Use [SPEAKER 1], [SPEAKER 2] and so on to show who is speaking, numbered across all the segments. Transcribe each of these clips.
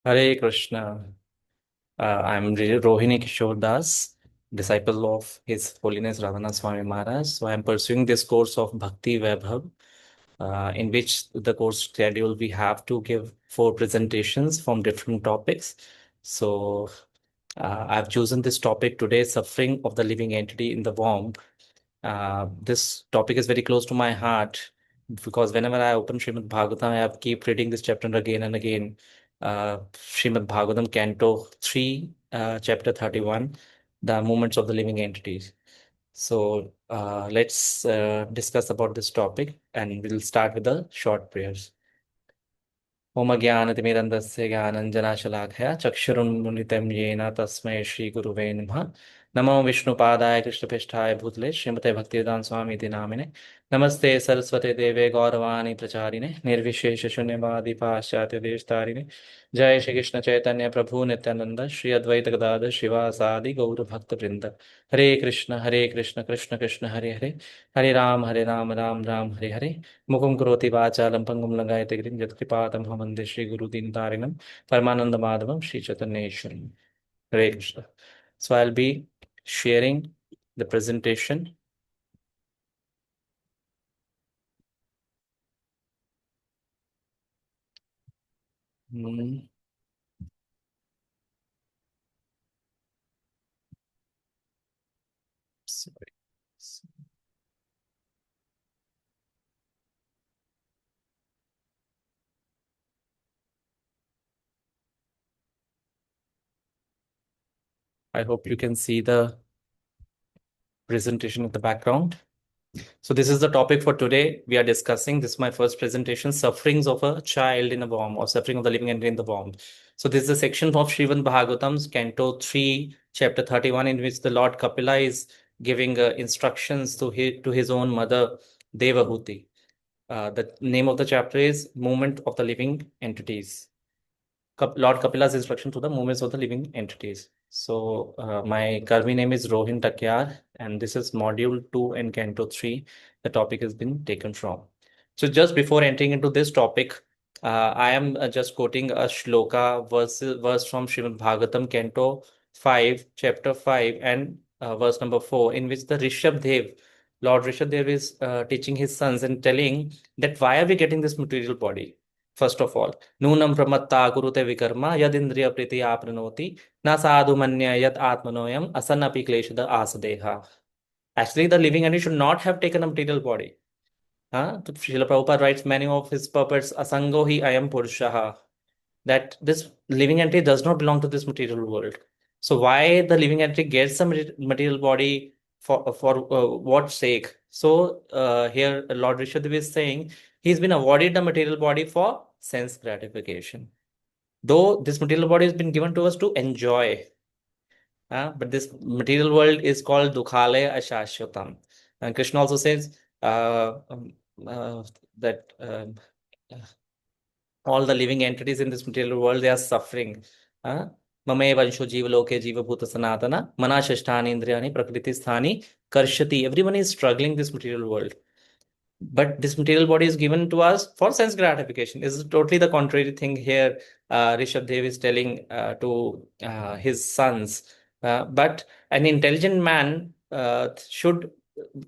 [SPEAKER 1] Hare Krishna. I'm Rohini Kishore Das, disciple of His Holiness Radhanath Swami Maharaj. So I'm pursuing this course of Bhakti Vaibhav, in which the course schedule we have to give four presentations from different topics. So I've chosen this topic today, suffering of the living entity in the womb. This topic is very close to my heart because whenever I open Srimad Bhagavatam, I have keep reading this chapter again and again. Srimad Bhagavatam, Canto 3, Chapter 31, The Movements of the Living Entities. So let's discuss about this topic and we'll start with the short prayers. ओम ज्ञानतिमिरन्दस्य ज्ञानञ्जनाशलाकया चक्षुरुन्मिलितं येन तस्मै श्रीगुरुवे नमः नमो विष्णुपादाय कृष्णपृष्ठाय भूतले श्रीमते भक्तिवेदान्त स्वामी इति नामिने नमस्ते सरस्वते देवे गौरवाणी प्रचारिणे निर्विशेष शून्यवादी पाश्चात्य देशतारिणे जय श्री कृष्ण चैतन्य प्रभु नित्यानंद श्री अद्वैत गदाधर शिवासादि गौर भक्त वृंद हरे कृष्ण कृष्ण कृष्ण हरे हरे हरे राम राम राम हरे हरे मुखं करोति वाचालं पङ्गुं लङ्घयते गिरिं यत्कृपातमहं वन्दे श्रीगुरुदीनतारिणं परमानन्दमाधवं श्रीचैतन्येश्वरं. Hare Krishna. So I'll be sharing the presentation. Hmm, sorry. I hope you can see the presentation in the background. So this is the topic for today. We are discussing, this is my first presentation, sufferings of a child in a womb or suffering of the living entity in the womb. So this is a section of Srimad Bhagavatam's Canto 3, Chapter 31, in which the Lord Kapila is giving instructions to his own mother, Devahuti. The name of the chapter is Movement of the Living Entities. Lord Kapila's instruction to the movements of the living entities. So my Karmi name is Rohin Takyar, and this is Module 2 and Canto 3. The topic has been taken from. So just before entering into this topic, I am just quoting a shloka verse from Srimad Bhagavatam, Canto 5, Chapter 5, and verse number 4, in which the Rishabdev, Lord Rishabdev is teaching his sons and telling that why are we getting this material body? First of all, नूनं प्रमत्ता कुरुते विकर्म यदिन्द्रिय प्रीति आपनोति न साधु मन्य यत आत्मनोयम असन्नपि क्लेशद आसदेहा. Actually, the living entity should not have taken a material body. Huh? Srila Prabhupada writes many of his purports, Asango hi ayam purushaha, that this living entity does not belong to this material world. So why the living entity gets some material body for what sake? So here Lord Rishabdev is saying he's been awarded the material body for sense gratification. Though this material body has been given to us to enjoy, but this material world is called Dukhalaya Ashashvatam. And Krishna also says that all the living entities in this material world, they are suffering. Mame vansho jiva loke jiva bhuta sanatana manashasthani indriyani prakriti sthani karshati. Everyone is struggling this material world. But this material body is given to us for sense gratification. This is totally the contrary thing here. Rishabdev is telling to his sons. But an intelligent man should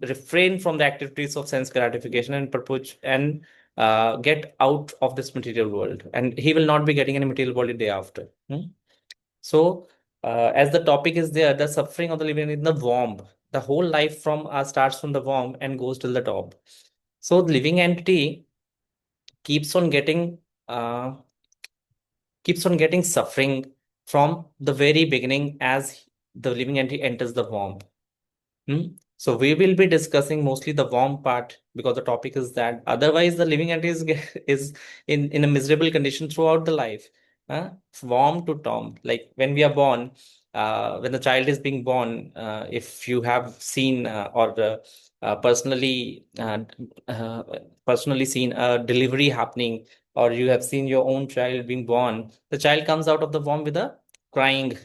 [SPEAKER 1] refrain from the activities of sense gratification and get out of this material world. And he will not be getting any material body day after. So, as the topic is there, the suffering of the living in the womb. The whole life from starts from the womb and goes till the top. So the living entity keeps on getting uh, keeps on getting suffering from the very beginning as the living entity enters the womb. So we will be discussing mostly the womb part because the topic is that. Otherwise, the living entity is in a miserable condition throughout the life. Womb to tomb. Like when we are born, when the child is being born, if you have seen or personally personally seen a delivery happening, or you have seen your own child being born, the child comes out of the womb with a crying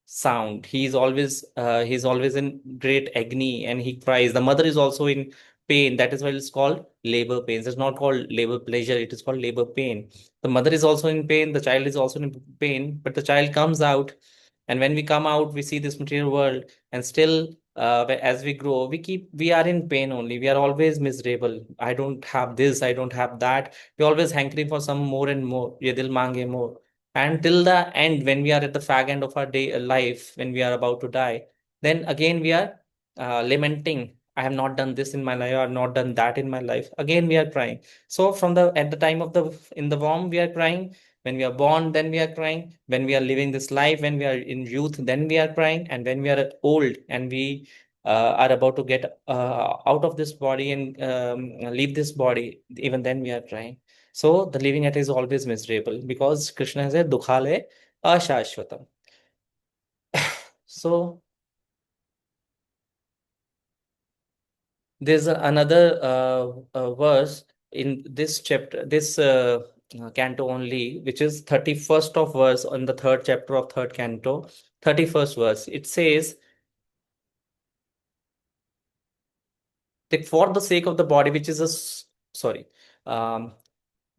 [SPEAKER 1] sound. He's always in great agony and he cries. The mother is also in pain. That is why it's called labor pains. It's not called labor pleasure. It is called labor pain. The mother is also in pain. The child is also in pain, but the child comes out. And when we come out, we see this material world, and still, as we grow, we are in pain only. We are always miserable. I don't have this. I don't have that. We're always hankering for some more and more. Ye dil mange more. And till the end, when we are at the fag end of our day life, when we are about to die, then again we are lamenting. I have not done this in my life. I have not done that in my life. Again, we are crying. So from the at the time of the in the womb, we are crying. When we are born, then we are crying. When we are living this life, when we are in youth, then we are crying. And when we are old and we are about to get out of this body and leave this body, even then we are crying. So the living at is always miserable because Krishna said, Dukhale ashashvatam. So there's another verse in this chapter, this canto only, which is 31st of verse on the third chapter of third canto, 31st verse. It says that for the sake of the body, which is sorry, um,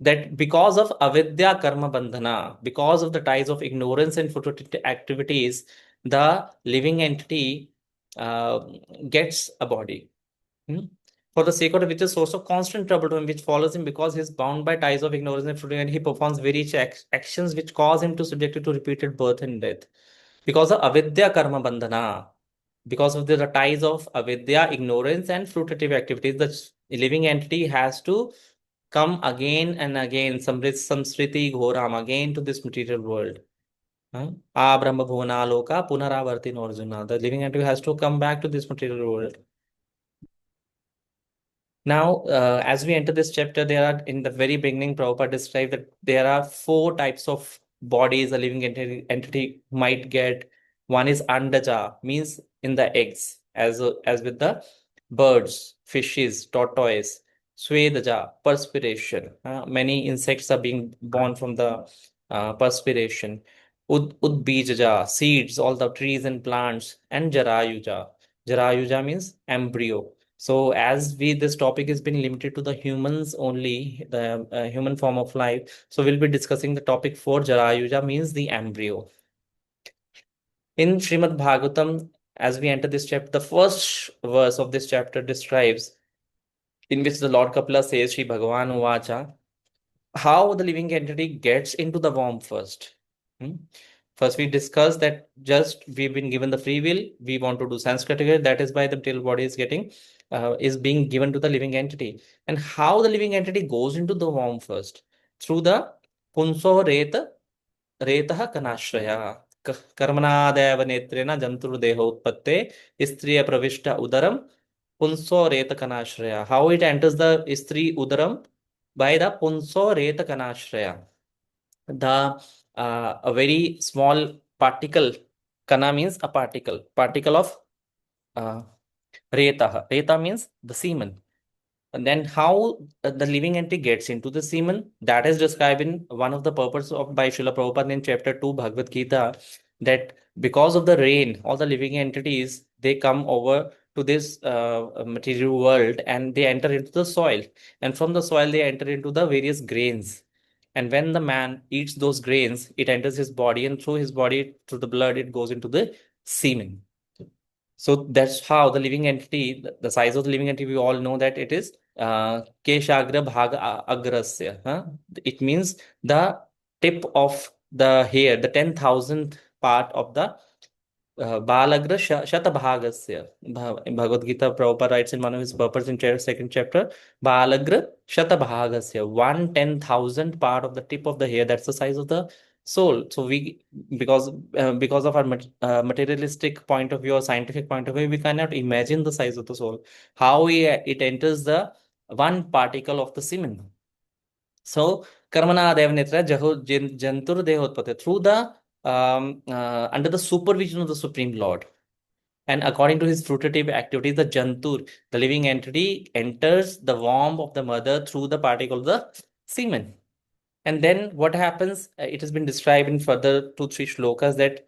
[SPEAKER 1] that because of avidya karma bandhana, because of the ties of ignorance and fruitive activities, the living entity uh, gets a body. Hmm? For the sake of which is source of constant trouble to him, which follows him because he is bound by ties of ignorance and fruitive, and he performs various actions which cause him to subject to repeated birth and death. Because of avidya karma bandhana, because of the ties of avidya, ignorance, and fruitive activities, the living entity has to come again and again, samsriti ghoram, again to this material world. Huh? Brahma bhuvana loka punaravartin arjuna. The living entity has to come back to this material world. Now, as we enter this chapter, there are in the very beginning, Prabhupada described that there are four types of bodies a living entity might get. One is andaja, means in the eggs, as with the birds, fishes, tortoise. Swedaja, perspiration. Many insects are being born from the perspiration. Udbijaja, seeds, all the trees and plants, and jarayuja. Jarayuja means embryo. So as this topic has been limited to the humans only, the human form of life. So we'll be discussing the topic for Jarayuja means the embryo. In Srimad Bhagavatam, as we enter this chapter, the first verse of this chapter describes in which the Lord Kapila says, Shri Bhagavan Uvacha, how the living entity gets into the womb first. Hmm? First, we discussed that just we've been given the free will. We want to do Sanskrit together. That is why the material body is is being given to the living entity. And how the living entity goes into the womb first through the punso retah kanashraya कर्मणादेव नेत्रेण जंतुर्देह उत्पत्ते स्त्रिय प्रविष्ट उदरम punso reta kanashraya. How it enters the stri udaram? By the punso reta kanashraya. The a very small particle, kana means a particle of uh, reta means the semen. And then how the living entity gets into the semen, that is described in one of the purpose of by Srila Prabhupada in chapter 2 Bhagavad Gita, that because of the rain, all the living entities, they come over to this material world and they enter into the soil. And from the soil, they enter into the various grains. And when the man eats those grains, it enters his body, and through his body, through the blood, it goes into the semen. So that's how the living entity, the size of the living entity, we all know that it is Keshagra Bhaga Agrasya. Huh? It means the tip of the hair, the 10,000th part of the Balagra Shatabhagasya. Bhagavad Gita Prabhupada writes in one of his purpose in second chapter, Balagra Shatabhagasya, 1/10,000th part of the tip of the hair. That's the size of the soul. So we, because of our materialistic point of view or scientific point of view, we cannot imagine the size of the soul. How it enters the one particle of the semen. So Karmana Devanitra Jantur Dehotpate through the under the supervision of the Supreme Lord. And according to his fruitative activities, the Jantur, the living entity, enters the womb of the mother through the particle of the semen. And then what happens? It has been described in further 2-3 shlokas that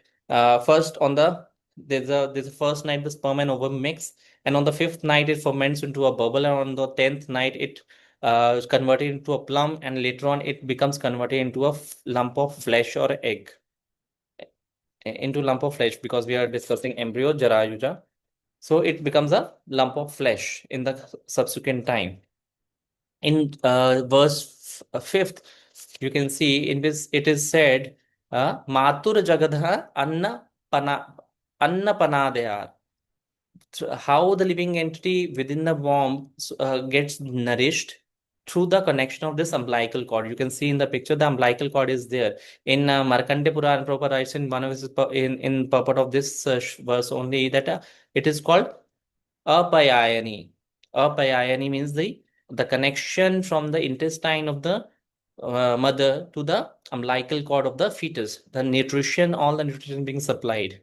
[SPEAKER 1] first on the there's a first night the sperm and ovum mix, and on the fifth night it ferments into a bubble, and on the 10th night it is converted into a plum, and later on it becomes converted into a lump of flesh or egg, into lump of flesh, because we are discussing embryo Jarayuja. So it becomes a lump of flesh in the subsequent time. In verse fifth, you can see in this it is said, Matur Jagadha Anna Panadayar. How the living entity within the womb gets nourished through the connection of this umbilical cord. You can see in the picture the umbilical cord is there. In Markandeya Purana, Prabhupada writes in one of his in purport of this verse only that it is called apayayani. Apayayani means the connection from the intestine of the mother to the umbilical cord of the fetus. The nutrition, all the nutrition being supplied.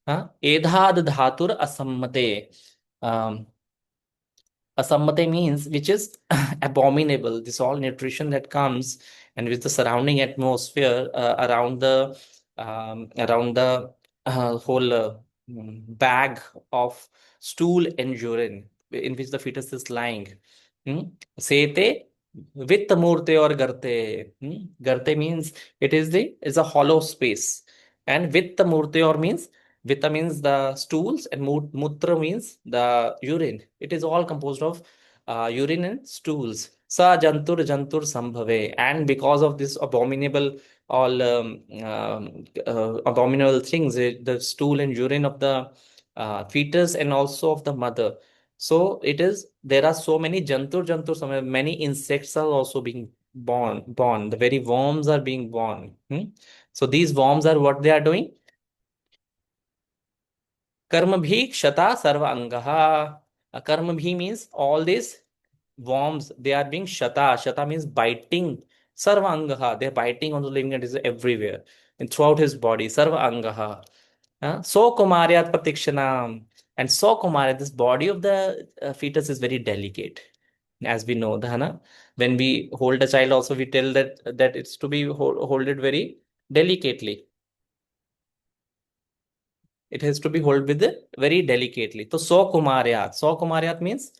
[SPEAKER 1] Edhad dhatur asammate. Um, Asammate means which is abominable. This all nutrition that comes and with the surrounding atmosphere around the whole bag of stool and urine in which the fetus is lying. Hmm? Sete with murte or garte. Garte means it's a hollow space, and with the murte or means Vita means the stools, and mutra means the urine. It is all composed of urine and stools. Sa jantur sambhave. And because of this abominable, all abominable things, the stool and urine of the fetus and also of the mother. So there are so many many insects are also being born. The very worms are being born. So these worms are what they are doing? Karmabhi kshata sarva angaha. Karmabhi means all these worms, they are being shata. Shata means biting. Sarva angaha. They're biting on the living entities everywhere and throughout his body. Sarva angaha. So kumaryat pratikshanam. And so kumaryat, this body of the fetus is very delicate. As we know, Dhana, when we hold a child, also we tell that it's to be hold it very delicately. It has to be held with very delicately. So kumaryat. So kumaryat means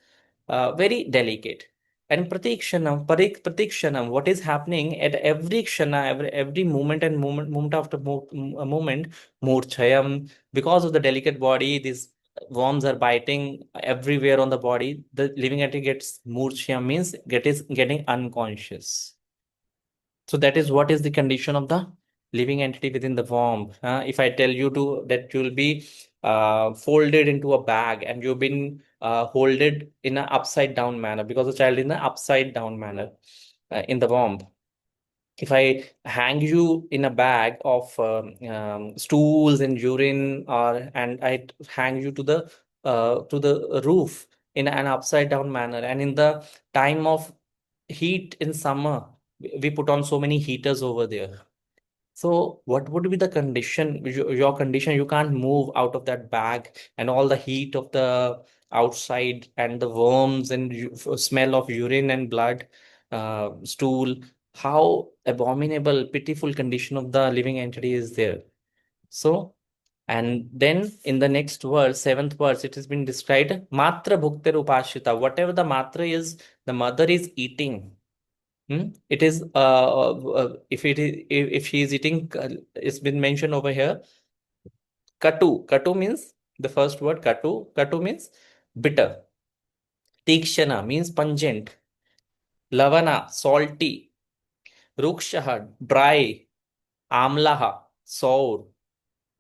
[SPEAKER 1] very delicate. And pratikshanam, what is happening at every kshana, every moment and moment after moment, murchayam, because of the delicate body, these worms are biting everywhere on the body. The living entity gets murchayam, means getting unconscious. So that is what is the condition of the living entity within the womb. If I tell you that you'll be folded into a bag and you've been holded in an upside down manner, because the child in an upside down manner in the womb. If I hang you in a bag of stools and urine, and I hang you to the roof in an upside down manner, and in the time of heat in summer, we put on so many heaters over there. So what would be the condition, your condition? You can't move out of that bag, and all the heat of the outside and the worms and smell of urine and blood, stool. How abominable, pitiful condition of the living entity is there. So, and then in the next verse, seventh verse, it has been described, Matra Bhuktir Upashita. Whatever the matra is, the mother is eating. It is if she is eating, it's been mentioned over here. Katu. Katu means the first word katu. Katu means bitter. Tikshana means pungent. Lavana, salty. Rukshaha, dry. Amlaha, sour.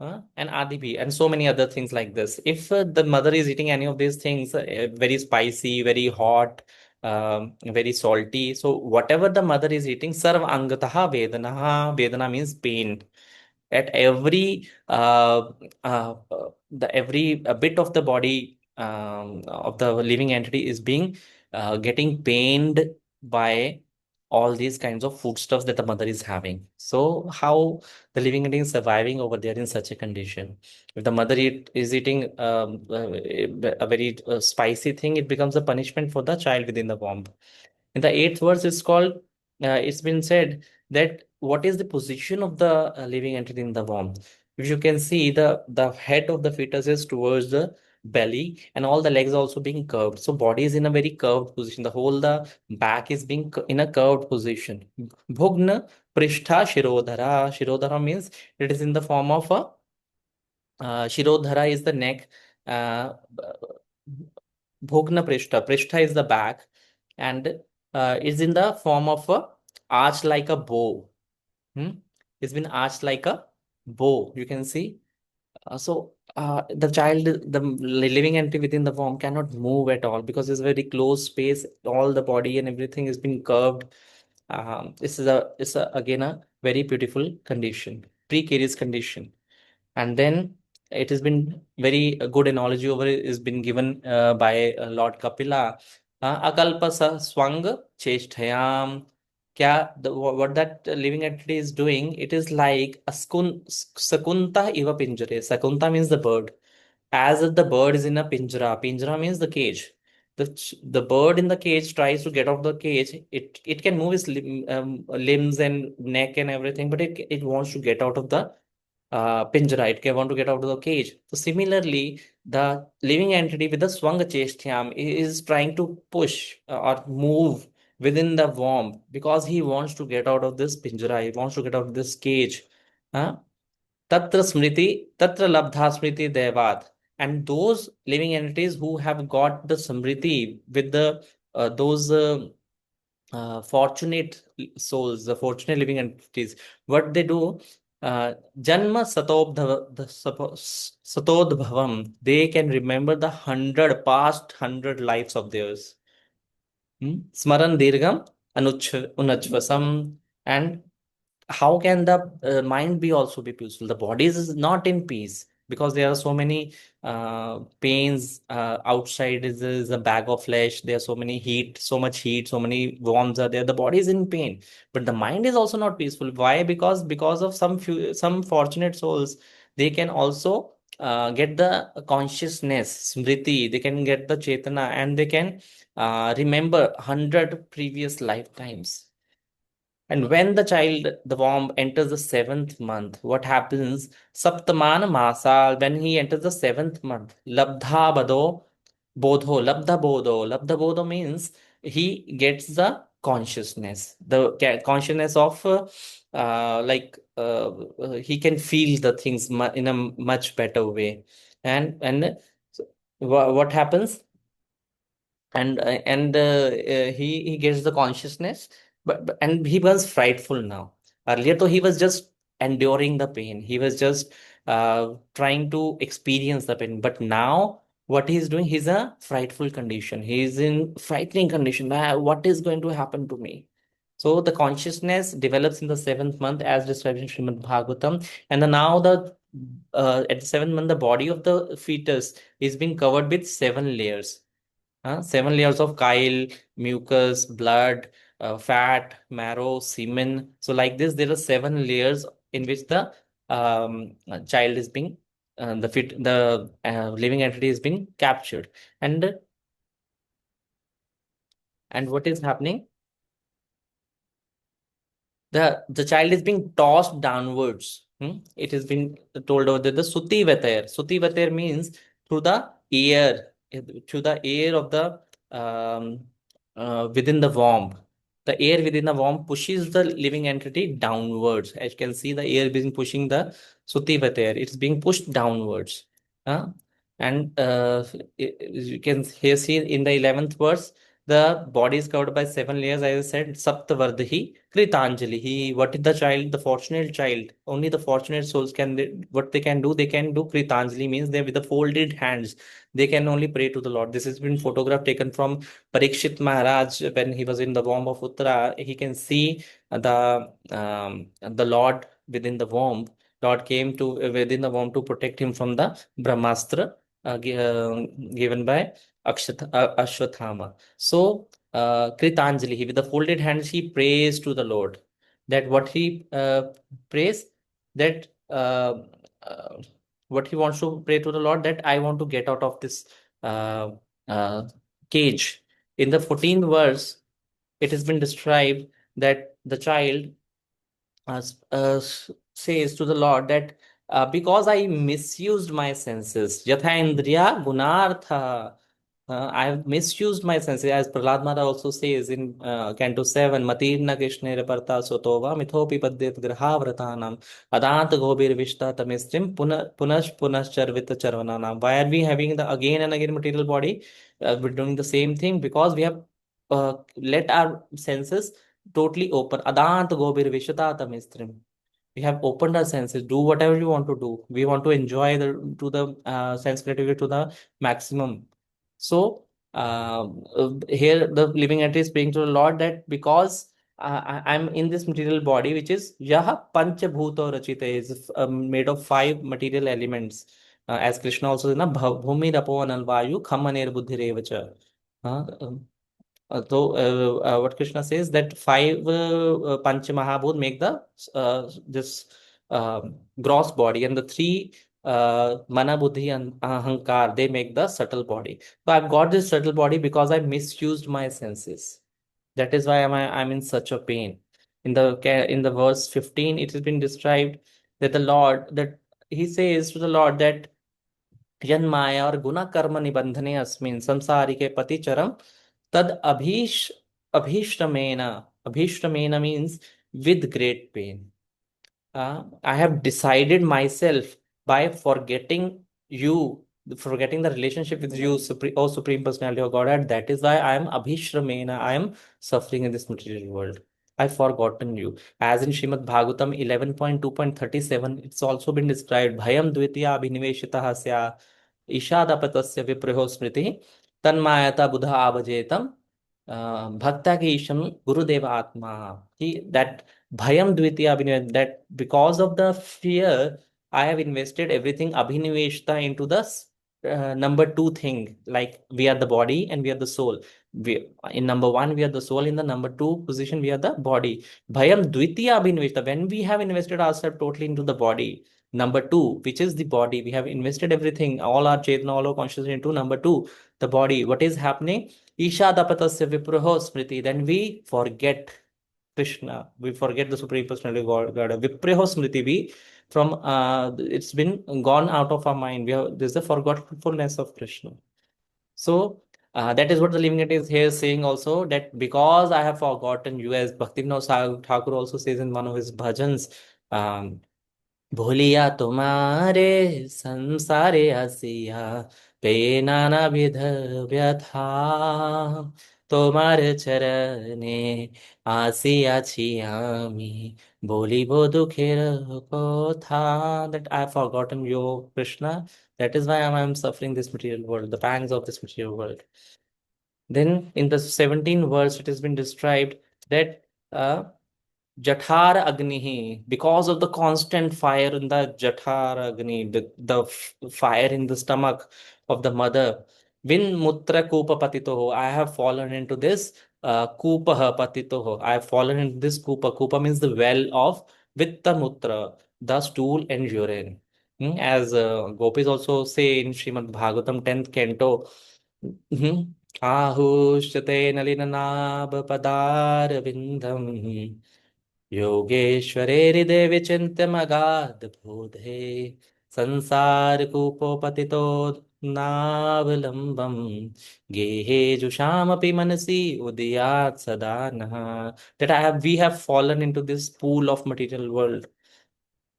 [SPEAKER 1] And Adibi, and so many other things like this. If the mother is eating any of these things, very spicy, very hot, very salty, so whatever the mother is eating, sarv angataha vedanaha, vedana means pain. At every the every bit of the body of the living entity is being getting pained by all these kinds of foodstuffs that the mother is having. So how the living entity is surviving over there in such a condition? If the mother is eating a very spicy thing, it becomes a punishment for the child within the womb. In the eighth verse, it's been said that what is the position of the living entity in the womb? If you can see, the head of the fetus is towards the belly, and all the legs also being curved. So body is in a very curved position. The back is being in a curved position. Bhugna Prishtha Shirodhara. Shirodhara means it is in the form of a Shirodhara is the neck. Uh, Bhogna Prishta. Prishta is the back, and is in the form of a arch like a bow. Hmm? It's been arched like a bow. You can see. The child, the living entity within the womb cannot move at all because it's very closed space. All the body and everything is being curved. This is again a very beautiful condition, precarious condition. And then it has been very good analogy over it is been given by Lord Kapila. Akalpa swang chesthayam. What that living entity is doing, it is like a sakunta iva pinjare. Sakunta means the bird. As if the bird is in a pinjara. Pinjara means the cage. The bird in the cage tries to get out of the cage. It can move its limbs and neck and everything, but it wants to get out of the pinjara. It want to get out of the cage. So similarly, the living entity with the swanga chestyam is trying to push or move within the womb because he wants to get out of this pinjara. He wants to get out of this cage. Huh? Tatra smriti, tatra labdha smriti devat. And those living entities who have got the smriti with the those fortunate souls, the fortunate living entities, what they do, Janma Satodbhavam, they can remember the past 100 lives of theirs. Smaran Dirgam Unachvasam. And how can the mind be also be peaceful? The body is not in peace because there are so many pains outside is a bag of flesh. There are so many heat, so much heat, so many worms are there. The body is in pain, but the mind is also not peaceful. Why? Because of some fortunate souls, they can also get the consciousness, smriti. They can get the chetana, and they can remember 100 previous lifetimes. And when the child, the womb, enters the seventh month, what happens? Saptamana Masa, when he enters the seventh month, Labdha Bado Bodho, Labdha Bodho means he gets the consciousness, the consciousness of he can feel the things in a much better way. And what happens? And he gets the consciousness, and he was frightful now. Earlier though, he was just enduring the pain, he was just trying to experience the pain, but now what he's doing, he's a frightful condition, he's in frightening condition. What is going to happen to me? So the consciousness develops in the seventh month as described in Srimad Bhagavatam. And now the at the seventh month, the body of the fetus is being covered with 7 layers. 7 layers of chyle, mucus, blood, fat, marrow, semen. So like this, there are 7 layers in which the child is being, the living entity is being captured. And what is happening? The child is being tossed downwards. It has been told over there, the Suti Vatir. Suti Vatir means through the air, through the air of the um, within the womb. The air within the womb pushes the living entity downwards. As you can see, the air being pushing the Suti Vatir. It's being pushed downwards. Huh? And you can here see in the 11th verse, the body is covered by 7 layers. As I said, Saptavardhi Kritanjali. What is the child? The fortunate child. Only the fortunate souls can, what they can do, they can do Kritanjali, means they with the folded hands. They can only pray to the Lord. This has been photograph taken from Parikshit Maharaj when he was in the womb of Uttara. He can see the Lord within the womb. Lord came to within the womb to protect him from the Brahmastra given by Ashwathama. So, Kritanjali, with the folded hands, he prays to the Lord. That what he prays, that what he wants to pray to the Lord, that I want to get out of this uh, uh, cage. In the 14th verse, it has been described that the child says to the Lord that because I misused my senses. Yatha indriya gunartha. I have misused my senses, as Prahlad Maharaj also says in Canto 7, Matirna Krishnera Parta Sotova, Mithopi Padyat Grahavratanam, Adant Gobir Vishta Tamistrim, Punash Charvita Charvananam. Why are we having the again and again material body? We're doing the same thing because we have let our senses totally open. Adant Gobir Vishta Tamistrim. We have opened our senses, do whatever we want to do. We want to enjoy the sense creativity to the maximum. So here the living entity is praying to the Lord that because I'm in this material body, which is Yaha Panchabhuta Rachita, is made of five material elements. As Krishna also says, na Bhumi Rapo Anal Vayu Khamaner Buddhi Revacha. What Krishna says that five Panch Mahabhut make the this gross body, and the three Mana Buddhi and Ahankar, they make the subtle body. So I've got this subtle body because I misused my senses. That is why I'm in such a pain. In the verse 15, it has been described that the Lord, that he says to the Lord that यन माया और गुना कर्म निबंधने अस्मिन् संसारिके पतिचरम तद अभीष्टमेन अभीष्टमेन means with great pain. I have decided myself by forgetting the relationship with you, O Supreme Personality of Godhead. That is why I am Abhishramena. I am suffering in this material world. I've forgotten you. As in Srimad Bhagavatam 11.2.37, it's also been described. Bhayam dvitiya abhiniveshitah sya ईशादपतस्य विप्रहो स्मृति तन्मायता बुधा आभजेतम भक्ता के ईशम गुरुदेव आत्मा कि that bhayam dvitiya abhinivesh, that because of the fear I have invested everything abhiniveshta into the number two thing, like we are the body and we are the soul. In number one we are the soul, in the number two position we are the body. Bhayam dvitiya abhiniveshta, when we have invested ourselves totally into the body. Number two, which is the body, we have invested everything, all our chetna, all our consciousness into number two, the body. What is happening? Isha dapatasya vipraho smriti. Then we forget Krishna. We forget the Supreme Personality of God. Vipraho smriti. It's been gone out of our mind. There's a forgetfulness of Krishna. So that is what the living entity is here saying also, that because I have forgotten you, as Bhaktivinoda Thakur also says in one of his bhajans, um, भूलिया तुम्हारे संसारे हसिया पे नाना विध व्यथा তোমার চরণে আসিয়াছি আমি বলিব দুঃখের কথা, that I have forgotten you, Krishna. That is why I'm suffering this material world, the pangs of this material world. Then in the 17th verse, it has been described that Jathar Agnihi, because of the constant fire in the Jathar Agni, the fire in the stomach of the mother. Vin Mutra Kupa Patitoho, I have fallen into this Kupa Patitoho. I have fallen into this Kupa. Kupa means the well of Vitta Mutra, the stool and urine. As Gopis also say in Srimad Bhagavatam 10th canto, Ahushate Nalinanab Padar Vindam. योगेश्वरे हृदय विचिन्त्यमगाध बोधे संसार कूपोपतितो नावलंबम गेहे जुषामपि मनसि उदयात् सदा नः. That we have fallen into this pool of material world.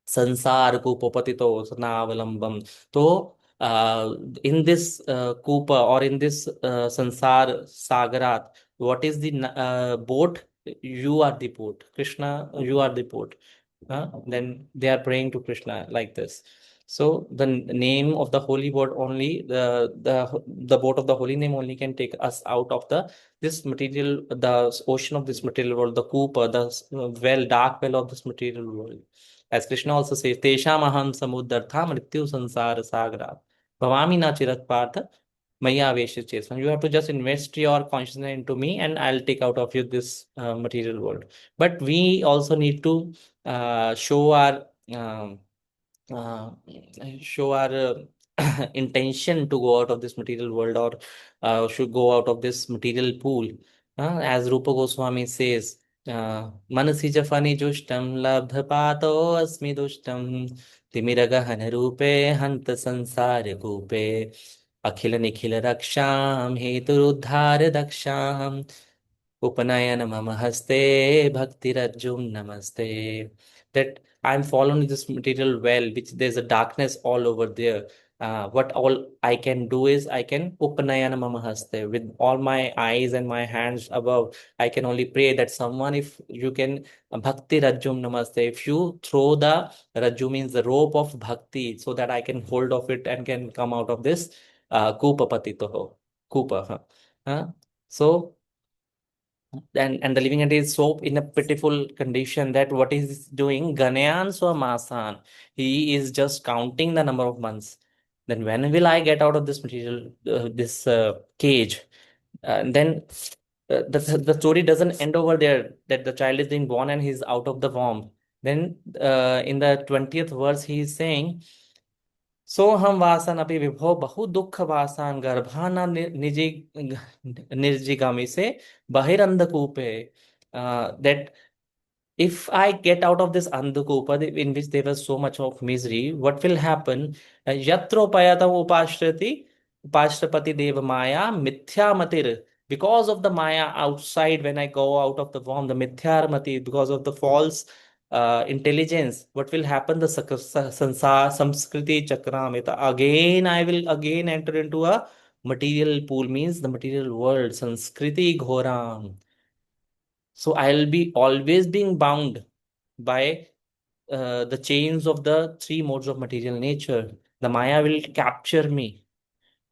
[SPEAKER 1] संसार कूपोपतितो नावलंबम. तो in this Koopa, or in this Sansar Sagarat, what is the boat? You are the boat. Krishna, you are the boat. Then they are praying to Krishna like this. So the name of the holy boat only, the boat of the holy name only can take us out of this material, the ocean of this material world, the Koopa, the dark well of this material world. As Krishna also says, Tesham aham samuddartha mrityu sansara sagara. Bhavami na chirat partha maya vesha chesam. You have to just invest your consciousness into me and I'll take out of you this material world. But we also need to show our um, uh, intention to go out of this material world, or should go out of this material pool. As Rupa Goswami says, मनसि च फनिजुष्टं लब्धपातोऽस्मि दुष्टं तिमिरगहनरूपे हन्त संसारकूपे अखिल निखिल रक्षां हेतुरुद्धार दक्षाम् उपनयन मम हस्ते bhaktirajum namaste. That I'm following this material well, which there's a darkness all over there. What all I can do is I can upanayana mama haste with all my eyes and my hands above. I can only pray that someone, if you can, bhakti rajum namaste, if you throw the raju means the rope of bhakti, so that I can hold of it and can come out of this kupa patito kupa. Huh? So and the living entity is so in a pitiful condition that what is doing Ganayan Swamasan, he is just counting the number of months. Then when will I get out of this material, this cage? And then the story doesn't end over there, that the child is being born and he's out of the womb. Then in the 20th verse he is saying, सोहम वासन अपि विभो बहु दुख वासान गर्भाना निजी निर्जिगामी से बहिरंधकूपे. That if I get out of this Andhakupa, in which there was so much of misery, what will happen? Yatropayata upashrapati deva maya mithya matir. Because of the maya outside, when I go out of the womb, the mithya mati, because of the false intelligence, what will happen? The sansar samskriti chakramita. Again, I will again enter into a material pool, means the material world. Sanskriti ghoram. So I'll be always being bound by the chains of the three modes of material nature. The Maya will capture me.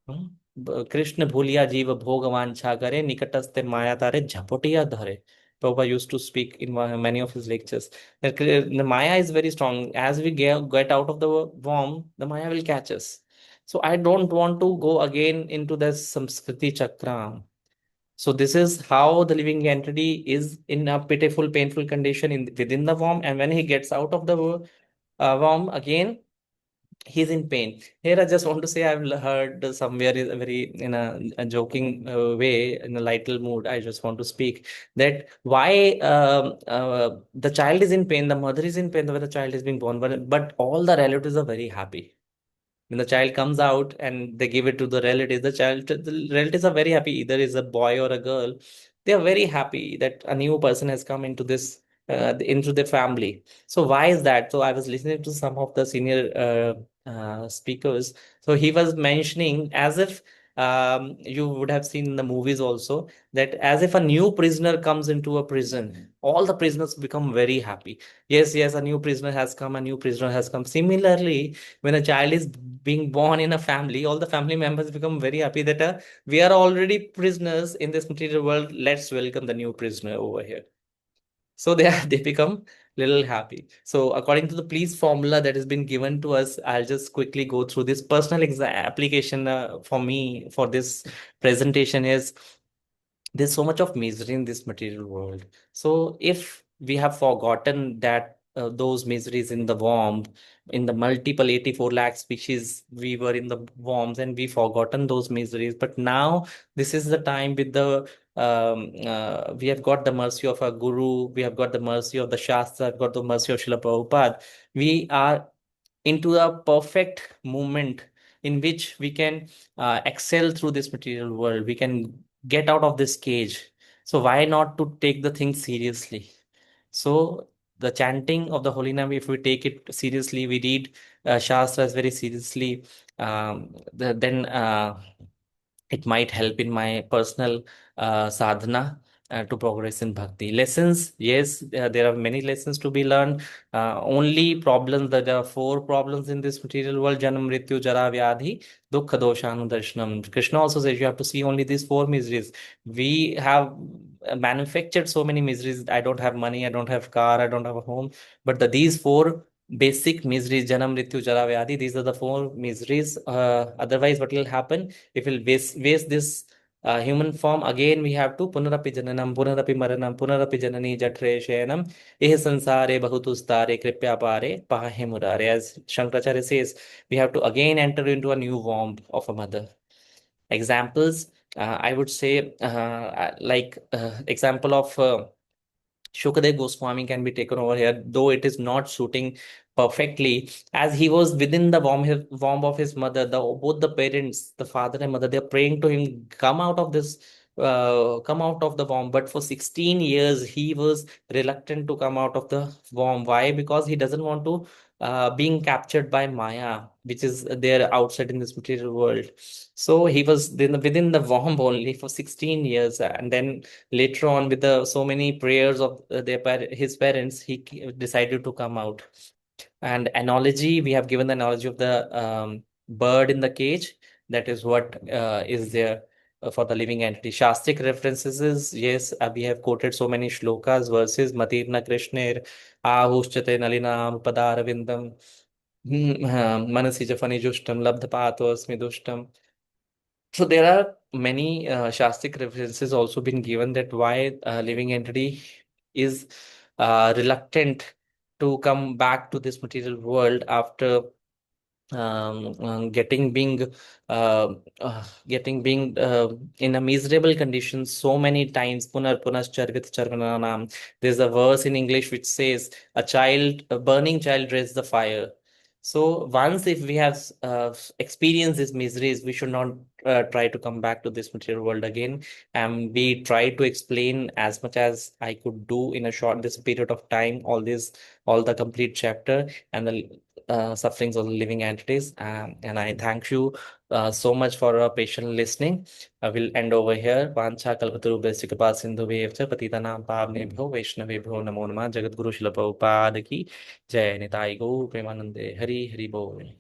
[SPEAKER 1] Hmm? Krishna भूलिया जीव भोग वांछा करे निकटस्थ माया तारे झपटिया धरे. Prabhupada used to speak in many of his lectures. That the Maya is very strong. As we get out of the womb, the Maya will catch us. So I don't want to go again into this Samskriti Chakra. So this is how the living entity is in a pitiful, painful condition within the worm, and when he gets out of the worm again, he's in pain. Here, I just want to say I've heard somewhere is a very in a joking way, in a light mood. I just want to speak that why the child is in pain, the mother is in pain when the child is being born, but all the relatives are very happy when the child comes out and they give it to the relatives. The relatives are very happy, either is a boy or a girl. They are very happy that a new person has come into this into their family. So why is that? So I was listening to some of the senior speakers. So he was mentioning, as if you would have seen in the movies also, that as if a new prisoner comes into a prison, all the prisoners become very happy. Yes, yes, a new prisoner has come, a new prisoner has come. Similarly, when a child is being born in a family, all the family members become very happy that we are already prisoners in this material world. Let's welcome the new prisoner over here. So they are, they become little happy. So according to the police formula that has been given to us, I'll just quickly go through this personal application for me for this presentation is there's so much of misery in this material world. So if we have forgotten that those miseries in the worm, in the multiple 84 lakh species, we were in the worms and we forgotten those miseries. But now this is the time with the we have got the mercy of our guru, we have got the mercy of the Shastra, got the mercy of Srila Prabhupada. We are into a perfect moment in which we can excel through this material world. We can get out of this cage. So why not to take the thing seriously? So the chanting of the holy name, if we take it seriously, we read Shastras very seriously, then it might help in my personal sadhana to progress in bhakti. Lessons, yes, there are many lessons to be learned. Only problems, that there are four problems in this material world: janam, mrityu, jara, vyadhi, dukkha, doshanudarshanam. Krishna also says you have to see only these four miseries. We have manufactured so many miseries. I don't have money, I don't have car, I don't have a home, but these four basic miseries, janam, mrityu, jara, vyadhi, these are the four miseries. Otherwise, what will happen? If we'll waste this human form, again we have to punarapi jananam, punarapi maranam, punarapi janani jatre shayanam, eh sansare bahutustare kripya pare pahe murare. As Shankaracharya says, we have to again enter into a new womb of a mother. Examples, I would say, example of Shukadev Goswami can be taken over here, though it is not suiting perfectly, as he was within the womb of his mother. Both the parents, the father and mother, they're praying to him, come out of this, come out of the womb. But for 16 years, he was reluctant to come out of the womb. Why? Because he doesn't want to being captured by Maya, which is there outside in this material world. So he was within the womb only for 16 years, and then later on with the so many prayers of his parents, he decided to come out. And analogy, we have given the analogy of the bird in the cage. That is what is there for the living entity. Shastric references is, yes, we have quoted so many shlokas, verses. Matirna Krishner ahushchate nalinam padarvindam manasi jafani jushtam labdhapato asmi dushtam. So there are many Shastric references also been given that why a living entity is reluctant to come back to this material world after getting being in a miserable condition so many times. Punar punascharvit charvananam. There's a verse in English which says a burning child raised the fire. So once if we have experienced these miseries, we should not try to come back to this material world again. And we try to explain as much as I could do in a short this period of time, all the complete chapter and the sufferings of the living entities. And I thank you so much for patient listening. I will end over here. Vancha kalpatarubhasya kripa sindhubhyo patitanam pavnebhyo vaishnavebhyo namo namah. Jagat Guru Srila Prabhupada ki जय निताई गौ प्रेमानंदे हरि हरि बोल।